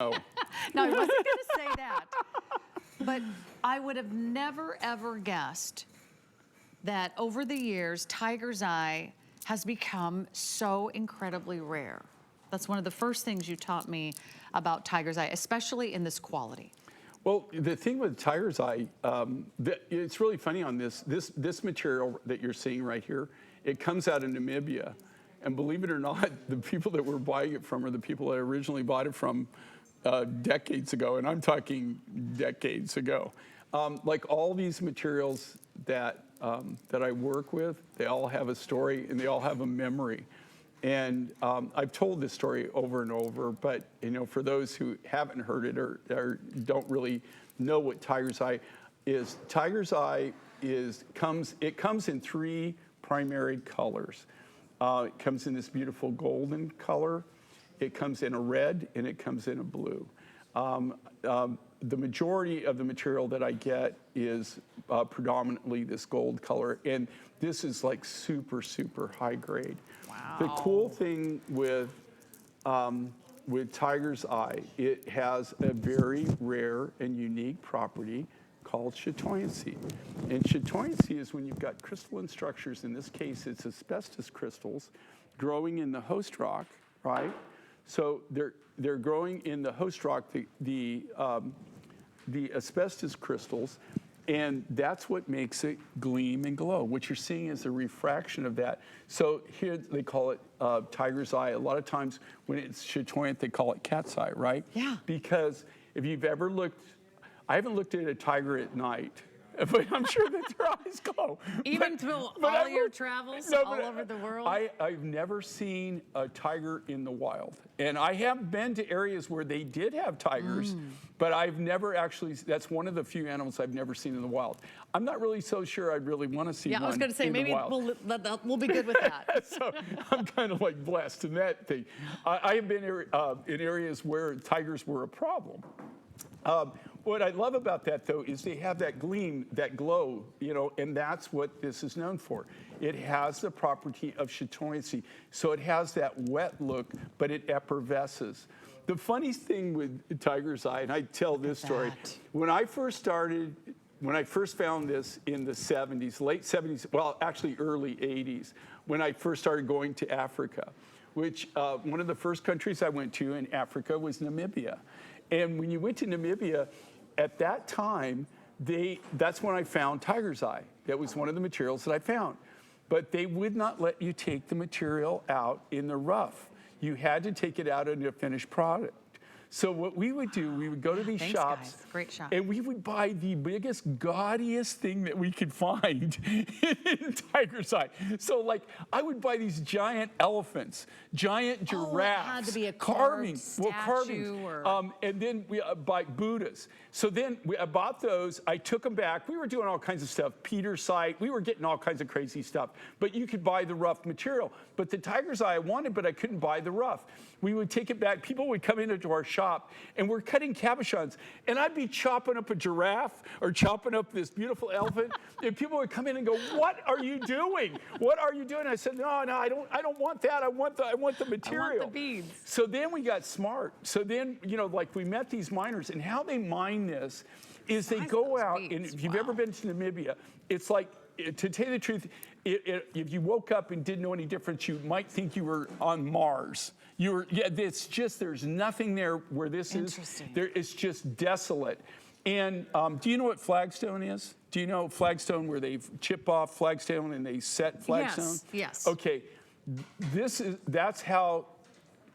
Oh, No, I wasn't going to say that. But I would have never, ever guessed that over the years, tiger's eye has become so incredibly rare. That's one of the first things you taught me about tiger's eye, especially in this quality. well, the thing with tiger's eye, it's really funny on this material that you're seeing right here. It comes out of Namibia, and believe it or not, the people that we're buying it from are the people that originally bought it from decades ago, and I'm talking decades ago. Like all these materials that that I work with, they all have a story and they all have a memory. And I've told this story over and over, but you know, for those who haven't heard it or don't really know what tiger's eye comes in three primary colors. It comes in this beautiful golden color, it comes in a red, and it comes in a blue. The majority of the material that I get is predominantly this gold color, and this is like super, super high grade. Wow. The cool thing with tiger's eye, it has a very rare and unique property called chatoyancy. And chatoyancy is when you've got crystalline structures, in this case it's asbestos crystals, growing in the host rock, right? So they're growing in the host rock, the asbestos crystals, and that's what makes it gleam and glow. What you're seeing is a refraction of that. So here they call it tiger's eye. A lot of times when it's chatoyant, they call it cat's eye, right? Yeah. Because if you've ever looked, I haven't looked at a tiger at night, but I'm sure that their eyes glow. Even through all your travels all over the world? I've never seen a tiger in the wild. And I have been to areas where they did have tigers, but I've never actually, that's one of the few animals I've never seen in the wild. I'm not really so sure I'd really want to see one I was going to say, in the maybe wild. we'll be good with that. So I'm kind of like blessed in that thing. I have been in areas where tigers were a problem. What I love about that, though, is they have that gleam, that glow, you know, and that's what this is known for. It has the property of chatoyancy, so it has that wet look, but it effervesces. The funniest thing with tiger's eye, and I tell this story, when I first found this in the 70s, late 70s, well, actually early 80s, when I first started going to Africa, which one of the first countries I went to in Africa was Namibia. And when you went to Namibia, at that time, that's when I found tiger's eye. That was one of the materials that I found. But they would not let you take the material out in the rough. You had to take it out in a finished product. So what we would do, we would go to these shops, guys. Great shop. and we would buy the biggest, gaudiest thing that we could find in tiger's eye. So like, I would buy these giant elephants, giant giraffes, it had to be a carvings, statue and then we buy Buddhas. So then I bought those, I took them back. We were doing all kinds of stuff, Peter's site, we were getting all kinds of crazy stuff. But you could buy the rough material. But the tiger's eye I wanted, but I couldn't buy the rough. We would take it back. People would come into our shop, and we're cutting cabochons, and I'd be chopping up a giraffe or chopping up this beautiful elephant, and people would come in and go, "What are you doing? What are you doing?" I said, "No, I don't want that. I want the material." I want the beads. So then we got smart. So then, you know, like we met these miners, and how they mine this is they go out, and if you've ever been to Namibia, it's like, to tell you the truth, if you woke up and didn't know any difference, you might think you were on Mars. It's just, there's nothing there where this is. It's just desolate. And do you know what flagstone is? Do you know flagstone, where they chip off flagstone and they set flagstone? Yes. Okay, that's how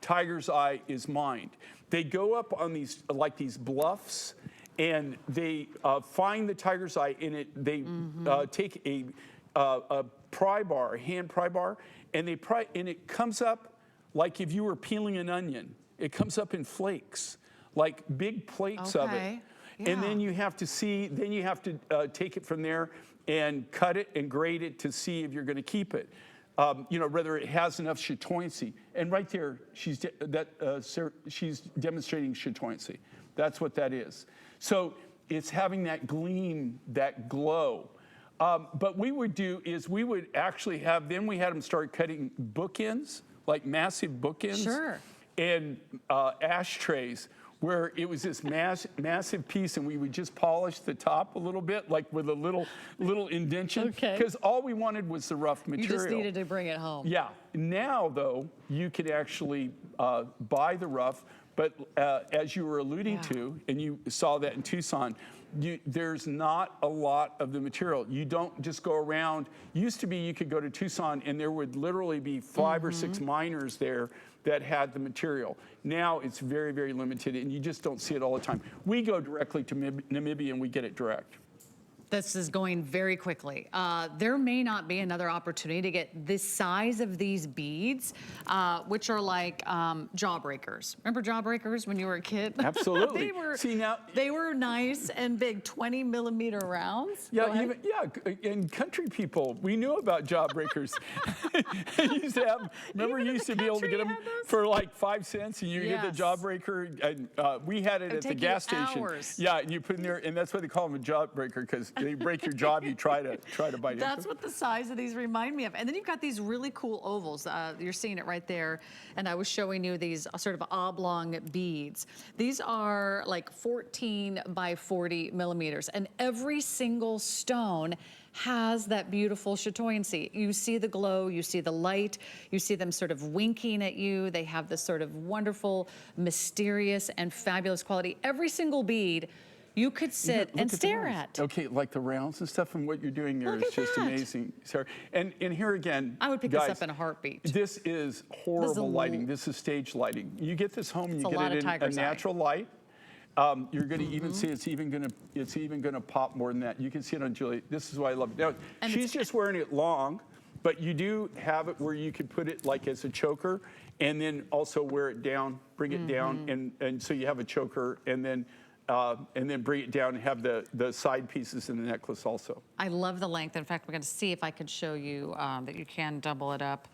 tiger's eye is mined. They go up on these bluffs, and they find the tiger's eye in it. They take a pry bar, a hand pry bar, and they pry, and it comes up like if you were peeling an onion. It comes up in flakes, like big plates of it. Yeah. And then you have to take it from there and cut it and grade it to see if you're going to keep it. You know, whether it has enough chatoyancy. And right there, she's demonstrating chatoyancy. That's what that is. So it's having that gleam, that glow. But we would do is we would actually have, then we had them start cutting bookends, like massive bookends. Sure. And ashtrays where it was this massive piece, and we would just polish the top a little bit, like with a little indentation, Okay. because all we wanted was the rough You material. just needed to bring it home. Yeah. Now, though, you could actually buy the rough, but as you were alluding to, and you saw that in Tucson, there's not a lot of the material. You don't just go around. Used to be you could go to Tucson and there would literally be 5 or 6 miners there that had the material. Now it's very, very limited, and you just don't see it all the time. We go directly to Namibia and we get it direct. This is going very quickly. There may not be another opportunity to get this size of these beads, which are like jawbreakers. Remember jawbreakers when you were a kid? Absolutely. They were nice and big, 20-millimeter rounds. Yeah, and country people, we knew about jawbreakers. You used to have, remember you used to be able to get them for like 5 cents, and you get the jawbreaker, and we had it at the gas station. Hours. Yeah, and you put in there, and that's why they call them a jawbreaker, because they break your jaw if you try to bite it. That's what the size of these remind me of. And then you've got these really cool ovals. You're seeing it right there. And I was showing you these sort of oblong beads. These are like 14 by 40 millimeters. And every single stone has that beautiful chatoyancy. You see the glow, you see the light, you see them sort of winking at you. They have this sort of wonderful, mysterious, and fabulous quality. Every single bead you could sit and stare at. Okay, like the rounds and stuff, and what you're doing there is just amazing, Sarah. And here again, I would pick guys, this up in a heartbeat. This is horrible lighting. This is stage lighting. You get this home and you get it in a natural light. You're going to even see it's even going to pop more than that. You can see it on Julie. This is why I love it. Now, she's just wearing it long, but you do have it where you could put it like as a choker, and then also wear it down, bring it down, and so you have a choker, and then bring it down and have the side pieces in the necklace also. I love the length. In fact, we're going to see if I could show you that you can double it up.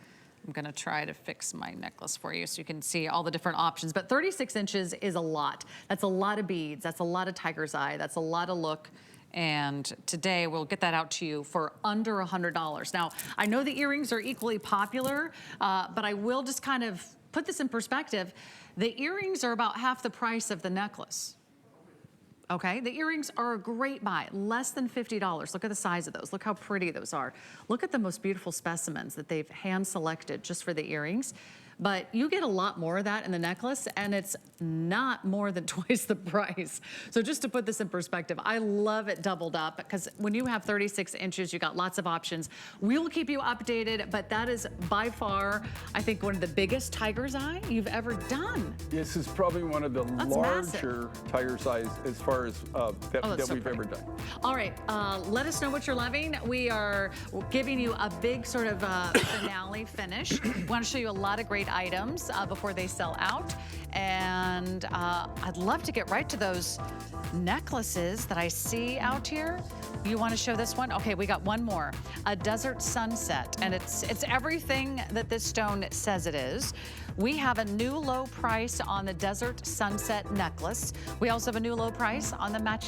I'm going to try to fix my necklace for you so you can see all the different options. But 36 inches is a lot. That's a lot of beads. That's a lot of tiger's eye. That's a lot of look. And today we'll get that out to you for under $100. Now, I know the earrings are equally popular, but I will just kind of put this in perspective. The earrings are about half the price of the necklace. Okay, the earrings are a great buy, less than $50. Look at the size of those. Look how pretty those are. Look at the most beautiful specimens that they've hand selected just for the earrings. But you get a lot more of that in the necklace, and it's not more than twice the price. So just to put this in perspective, I love it doubled up, because when you have 36 inches, you got lots of options. We will keep you updated, but that is by far, I think, one of the biggest tiger's eye you've ever done. This is probably one of the larger tiger's eyes as far as that we've ever done. All right, let us know what you're loving. We are giving you a big sort of finale finish. We want to show you a lot of great items before they sell out. And I'd love to get right to those necklaces that I see out here. You want to show this one? Okay, we got one more. A desert sunset, and it's everything that this stone says it is. We have a new low price on the desert sunset necklace. We also have a new low price on the matching